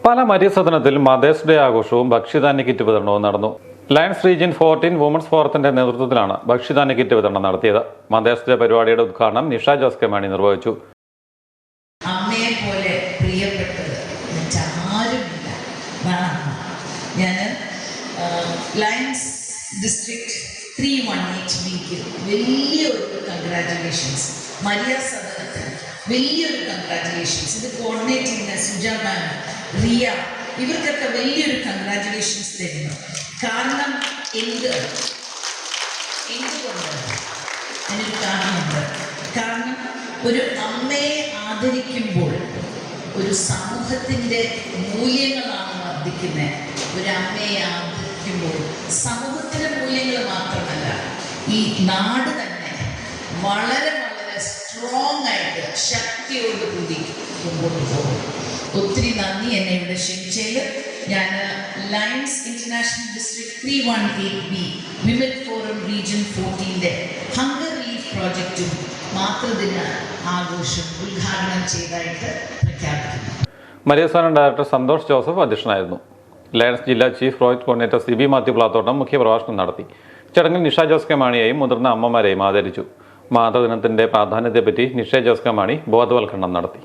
പല മരിയസദനത്തിൽ mothers day ആഘോഷവും ഭക്ഷ്യധാന്യ kit വിതരണവും നടന്നു. ലയൺസ് റീജിയൻ 14 വുമൺസ് ഫോറത്തിന്റെ നേതൃത്വത്തിലാണ് ഭക്ഷ്യധാന്യ കിറ്റ് വിതരണം നടത്തിയത്. മദേഴ്സ് ഡേ പരിപാടിയുടെ ഉദ്ഘാടനം നിഷ ജോസ് കെ മാണി നിർവഹിച്ചു. അമ്മയെ പോലെ പ്രിയപ്പെട്ടത് ആരുമില്ല. ഞാൻ ലയൺസ് ഡിസ്ട്രിക്ട് 318 വലിയൊരു കൺഗ്രാറ്റുലേഷൻസ്, മരിയ സദനത്തിന് വലിയൊരു കൺഗ്രാറ്റുലേഷൻസ്. ഇത് കോർഡിനേറ്റ് ചെയ്യുന്ന സുജ മാം, റിയ, ഇവർക്കൊക്കെ വലിയൊരു കൺഗ്രാറ്റുലേഷൻസ് തരുന്നു. കാരണം എന്തുകൊണ്ട് അതിനൊരു കാരണമുണ്ട്. കാരണം ഒരു അമ്മയെ ആദരിക്കുമ്പോൾ ഒരു സമൂഹത്തിൻ്റെ മൂല്യങ്ങളാണ് വർദ്ധിക്കുന്നത്. ഒരു അമ്മയെ ആദരിക്കുമ്പോൾ സമൂഹത്തിൻ്റെ മൂല്യങ്ങൾ മാത്രമല്ല, ഈ നാട് തന്നെ വളരെ വളരെ സ്ട്രോങ് ആയിട്ട് ശക്തിയോടുകൂടി മുമ്പോട്ട് പോകും. ഒത്തിരി നന്ദി എന്നെ ഇവിടെ ക്ഷണിച്ചതിൽ. ഞാൻ Lions International District 318B women forum region 14 hunger relief പ്രോജക്റ്റും മാതൃദിന ആഘോഷം ഉദ്ഘാടനം ചെയ്തതായിട്ട് പ്രഖ്യാപിക്കുന്നു. മരിയസദനം ഡയറക്ടർ സന്തോഷ് ജോസഫ് അധ്യക്ഷനായിരുന്നു. ലയൺസ് ജില്ലാ chief project coordinator CB Mathew Plathottam മുഖ്യപ്രഭാഷണം നടത്തി. ചടങ്ങിൽ നിഷ ജോസ് കെ മാണിയെയും മുതിർന്ന അമ്മമാരെയും ആദരിച്ചു. മാതൃദിനത്തിന്റെ പ്രാധാന്യത്തെപ്പറ്റി നിഷ ജോസ് കെ മാണി ബോധവൽക്കരണം നടത്തി.